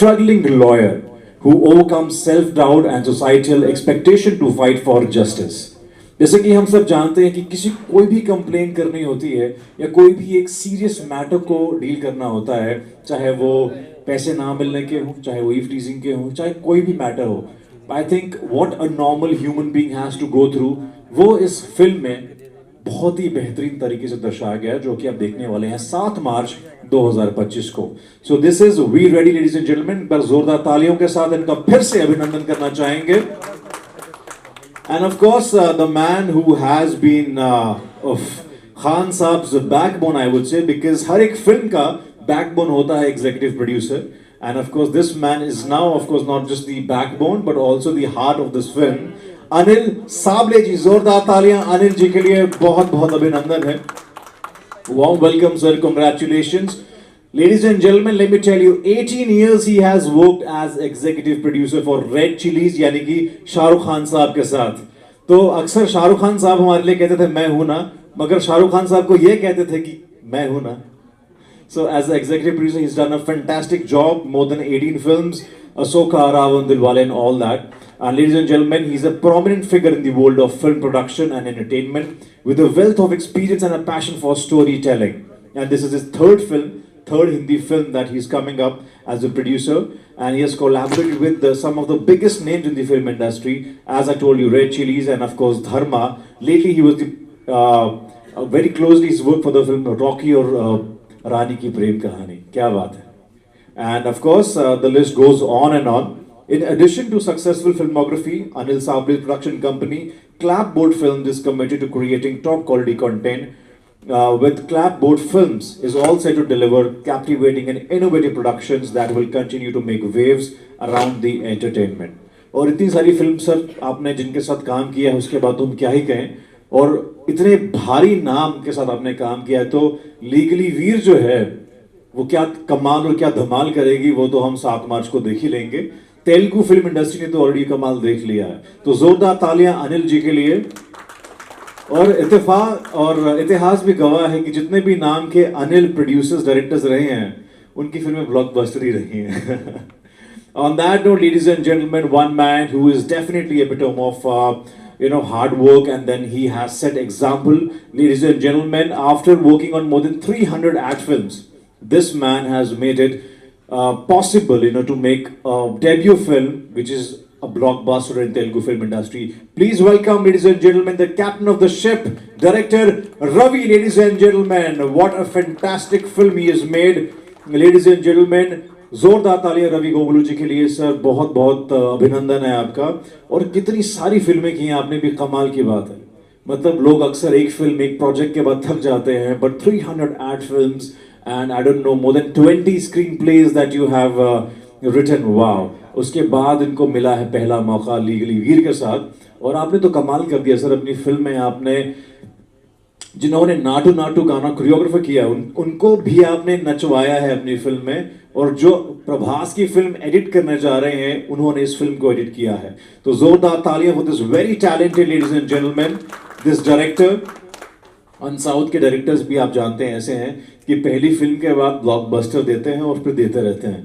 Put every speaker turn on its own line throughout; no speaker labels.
struggling lawyer who overcomes self-doubt and societal expectation to fight for justice. जैसे कि हम सब जानते हैं कि किसी कोई भी कंप्लेन करनी होती है या कोई भी एक सीरियस मैटर को डील करना होता है, चाहे वो पैसे ना मिलने के हों, चाहे वो ईव टीजिंग के हों, चाहे कोई भी मैटर हो, I think what a normal human being has to go through, वो इस फिल्म में बहुत ही बेहतरीन तरीके से दर्शाया गया है, जो कि आप देखने वाले हैं 7 मार्च 2025 को. So this is we ready ladies and gentleman. पर जोरदार तालियों के साथ इनका फिर से अभिनंदन करना चाहेंगे. And of course the man who has been Khan साहब्स backbone, I would say, because हर एक फिल्म का बैकबोन होता है executive producer. And of course, this man is now, of course, not just the backbone, but also the heart of this film. Anil Sable ji, जोरदार तालियां अनिल जी के लिए. बहुत बहुत अभिनंदन है. Warm welcome, sir. Congratulations. Ladies and gentlemen, let me tell you, 18 years he has worked as executive producer for Red Chillies, यानी कि शाहरुख खान साहब के साथ. तो अक्सर शाहरुख खान साहब हमारे लिए कहते थे मैं हूं ना, मगर शाहरुख खान साहब को ये कहते थे कि मैं हूं ना. So as the executive producer, he's done a fantastic job, more than 18 films, Asoka, Ravan, Dilwale and all that. And ladies and gentlemen, he's a prominent figure in the world of film production and entertainment with a wealth of experience and a passion for storytelling. And this is his third Hindi film that he's coming up as a producer. And he has collaborated with some of the biggest names in the film industry. As I told you, Red Chillies and of course Dharma. Lately he was very closely he's worked for the film Rocky or रानी की प्रेम कहानी. क्या बात है. And of course, the list goes on and on. In addition to successful filmography, Anil Sable's production company, Clapboard Films, is committed to creating top quality content. With Clapboard Films, is all set to deliver captivating and innovative productions that will continue to make waves around the entertainment. और इतनी सारी film sir आपने जिनके साथ काम किया है, उसके बाद तो हम क्या ही कहें. और इतने भारी नाम के साथ आपने काम किया है, तो लीगली वीर जो है वो क्या कमाल और क्या धमाल करेगी, वो तो हम 7 मार्च को देख ही लेंगे. तेलुगु फिल्म इंडस्ट्री ने तो ऑलरेडी कमाल देख लिया है. तो जोरदार तालियां अनिल जी के लिए. और इत्तेफाक और इतिहास भी गवाह है कि जितने भी नाम के अनिल प्रोड्यूसर्स डायरेक्टर्स रहे हैं, उनकी फिल्में ब्लॉकबस्टर ही रही हैं. On that note, ladies and gentlemen, one man who is definitely a epitome of hard work, and then he has set example. Ladies and gentlemen, after working on more than 300 ad films, this man has made it possible, to make a debut film, which is a blockbuster in Telugu film industry. Please welcome, ladies and gentlemen, the captain of the ship, director Ravi. Ladies and gentlemen, what a fantastic film he has made. Ladies and gentlemen, जोरदार तालियां रवि गोगलू जी के लिए. Sir बहुत बहुत अभिनंदन है आपका. और कितनी सारी फिल्में की हैं आपने, भी कमाल की बात है. मतलब लोग अक्सर एक फिल्म एक प्रोजेक्ट के बाद थक जाते हैं, but 300 ad films and I don't know more than 20 screenplays that you have written. Wow. उसके बाद इनको मिला है पहला मौका लीगली वीर के साथ, और आपने तो कमाल कर दिया सर. अपनी फिल्म में आपने जिन्होंने नाटू नाटू गाना कोरियोग्राफर किया, उनको भी आपने नचवाया है अपनी फिल्म में. और जो प्रभास की फिल्म एडिट करने जा रहे हैं, उन्होंने इस फिल्म को एडिट किया है. तो जोरदार तालियां for this very talented ladies and gentleman, this director. और साउथ के डायरेक्टर्स भी आप जानते हैं ऐसे हैं कि पहली फिल्म के बाद ब्लॉकबस्टर देते हैं और फिर देते रहते हैं.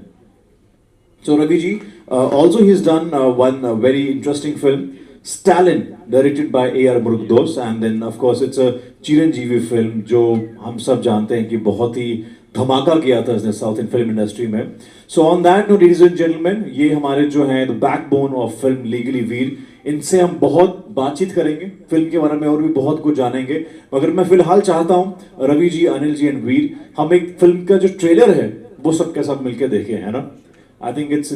So Ravi ji, also he's done one very interesting film, Stalin, directed by A.R. Murugdos, and then of course it's a Chiranjeevi film जो हम सब जानते हैं कि बहुत ही धमाका किया था इसने साउथ इंडियन फिल्म इंडस्ट्री में. So on that note, ladies and gentleman, ये हमारे जो हैं the backbone of film legally Veer. इनसे हम बहुत बातचीत करेंगे फिल्म के बारे में और भी बहुत कुछ जानेंगे, मगर मैं फिलहाल चाहता हूं रवि जी, अनिल जी एंड वीर, हम एक फिल्म का जो ट्रेलर है वो सबके साथ मिलकर देखें, है ना. I think it's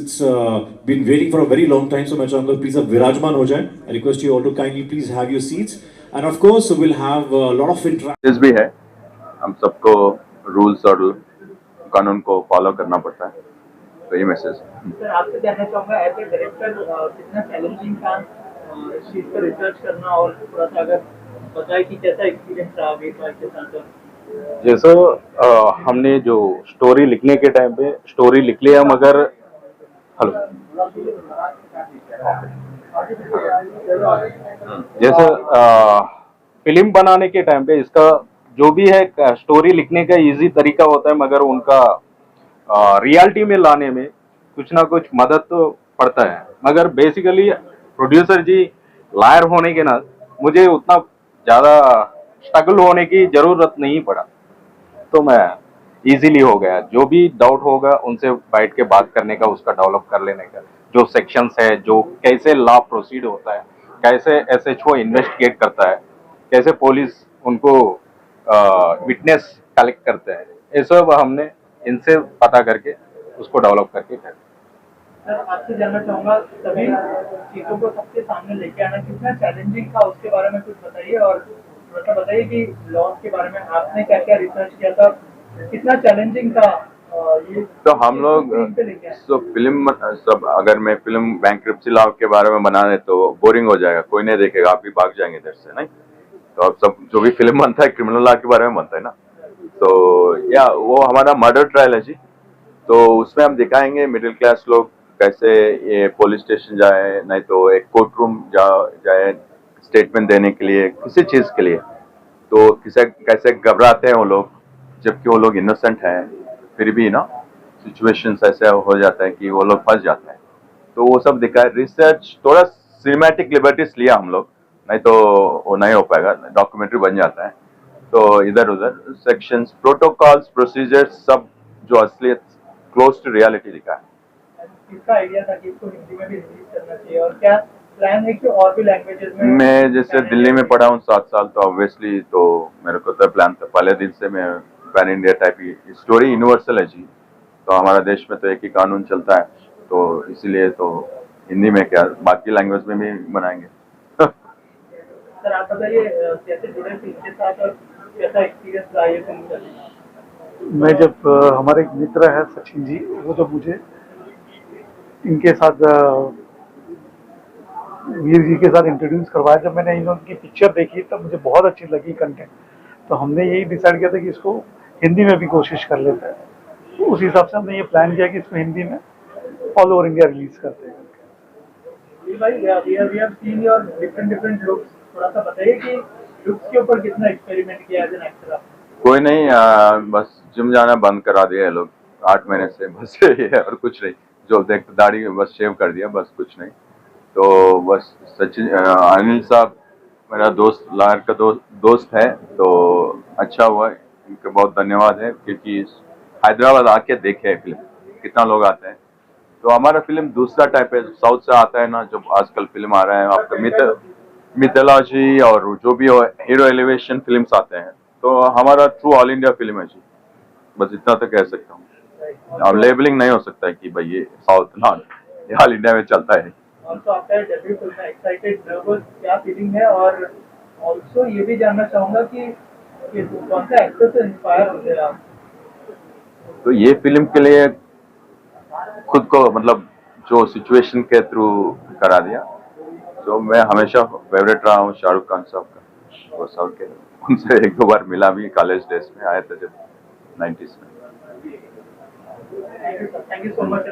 been waiting for a very long time, so मैं चाहूँगा प्लीज अब विराजमान हो जाएं. I request you all to kindly please have your seats, and of course we'll have a lot of interest
भी है. हम सबको रूल्स और कानून को फॉलो करना पड़ता है, तो ये मैसेज.
सर आपसे जानना चाहूँगा, एज ए डायरेक्टर कितना चैलेंजिंग था इस चीज़ पर रिसर्च करना, और थोड़ा सा अगर बताएं कि कैसा एक्सपीरियंस रहा बेटा के साथ.
जैसे हमने जो स्टोरी लिखने के टाइम पे स्टोरी लिख लिया, मगर हेलो जैसे फिल्म बनाने के टाइम पे इसका जो भी है स्टोरी लिखने का इजी तरीका होता है, मगर उनका रियलिटी में लाने में कुछ ना कुछ मदद तो पड़ता है, मगर बेसिकली प्रोड्यूसर जी लायर होने के ना मुझे उतना ज़्यादा स्ट्रगल होने की ज़रूरत नहीं पड़ा। तो मैं इजीली हो गया, जो भी डाउट होगा उनसे बैठ के बात करने का, उसका डेवलप कर लेने का, जो सेक्शंस है, जो कैसे लॉ प्रोसीड होता है, कैसे एसएचओ इन्वेस्टिगेट करता है, कैसे पुलिस उनको विटनेस कलेक्ट करते हैं, ये सब हमने इनसे पता करके उसको डेवलप करके कर।
सर आपसे जानना चाहूंगा सभी चीजों को सबके सामने लेके आना कितना चैलेंजिंग था, उसके बारे में कुछ बताइए। और थोड़ा सा बताइए कि लॉस के बारे में आपने क्या क्या रिसर्च किया था, कितना चैलेंजिंग था ये
तो हम लोग
स्क्रीन पे लेके आना।
तो फिल्म सब, अगर मैं फिल्म बैंक्रप्सी लॉ के बारे में बना दे तो बोरिंग हो जाएगा, कोई नहीं देखेगा, आप भी भाग जाएंगे इधर से, नहीं? तो अब सब जो भी फिल्म बनता है क्रिमिनल लॉ के बारे में बनता है ना। तो या वो हमारा मर्डर ट्रायल है जी, तो उसमें हम दिखाएंगे मिडिल क्लास लोग कैसे ये पुलिस स्टेशन जाए, नहीं तो एक कोर्ट रूम जाए स्टेटमेंट देने के लिए, किसी चीज के लिए, तो किसे कैसे घबराते हैं वो लोग, जबकि वो लोग इनोसेंट हैं, फिर भी ना सिचुएशंस ऐसे हो जाता है कि वो लोग फंस जाते हैं। तो वो सब दिखाए, रिसर्च थोड़ा सिनेमैटिक लिबर्टीज लिया हम लोग, नहीं तो वो नहीं हो पाएगा, डॉक्यूमेंट्री बन जाता है। तो इधर उधर सेक्शंस, प्रोटोकॉल्स, प्रोसीजर्स सब जो असलियत क्लोज टू रियलिटी दिखा है।
किसका आइडिया था कि इसको हिंदी में भी रिलीज करना चाहिए, और क्या प्लान है कि और भी लैंग्वेजेस में?
मैं जैसे दिल्ली में पढ़ा हूँ 7 साल, तो ऑब्वियसली तो मेरे को तो प्लान था पहले दिन से, मैं पैन इंडिया टाइप की स्टोरी यूनिवर्सल है जी, तो हमारा देश में तो एक ही कानून चलता है, तो इसीलिए तो हिंदी में क्या, बाकी लैंग्वेज में भी बनाएंगे।
सर आप बताइए कैसे जुड़े फिल्म के साथ और कैसा एक्सपीरियंस रहा ये फिल्म करने का?
मैं जब हमारे एक मित्र है सचिन जी, वो जब मुझे इनके साथ वीर जी के साथ इंट्रोड्यूस करवाया, जब मैंने इनकी पिक्चर देखी तब मुझे बहुत अच्छी लगी कंटेंट, तो हमने यही डिसाइड किया था कि इसको हिंदी में भी कोशिश कर लेते हैं। तो उस हिसाब से हमने ये प्लान किया कि इसको हिंदी में ऑल ओवर इंडिया रिलीज करते हैं।
भाई we have seen your different looks, थोड़ा सा बताइए कि लुक्स के ऊपर कितना एक्सपेरिमेंट किया एज एन एक्टर आपने?
कोई नहीं, बस जिम जाना बंद करा दिया है लोग 8 महीने से, बस ये है और कुछ नहीं। जो देख दाढ़ी बस शेव कर दिया, बस कुछ नहीं। तो बस सचिन अनिल साहब मेरा दोस्त, लायर का दोस्त है, तो अच्छा हुआ, इनका बहुत धन्यवाद है, क्योंकि हैदराबाद आके देखे फिल्म, कितना लोग आते हैं। तो हमारा फिल्म दूसरा टाइप है, साउथ से आता है ना, जो आजकल फिल्म आ रहा है आपका मिथोलॉजी और जो भी हो, हीरो एलिवेशन फिल्म्स आते हैं, तो हमारा ट्रू ऑल इंडिया फिल्म है जी, बस इतना तो कह सकता हूँ। अब लेबलिंग नहीं हो सकता है कि भाई ये साउथ नॉर्थ, ये ऑल इंडिया में चलता है।
ऑल्सो आपका डेब्यू फिल्म है, एक्साइटेड, नर्वस, क्या फीलिंग है? और ऑल्सो ये भी जानना चाहूंगा कि कौन सा एक्टर से इंस्पायर होते हैं आप?
तो ये फिल्म के लिए खुद को, मतलब जो सिचुएशन के थ्रू करा दिया, तो मैं हमेशा फेवरेट रहा हूँ शाहरुख खान साहब का, वो साउथ के, उनसे 1-2 बार मिला भी, कॉलेज डेज में आए थे जब 90s में।
Thank you so much.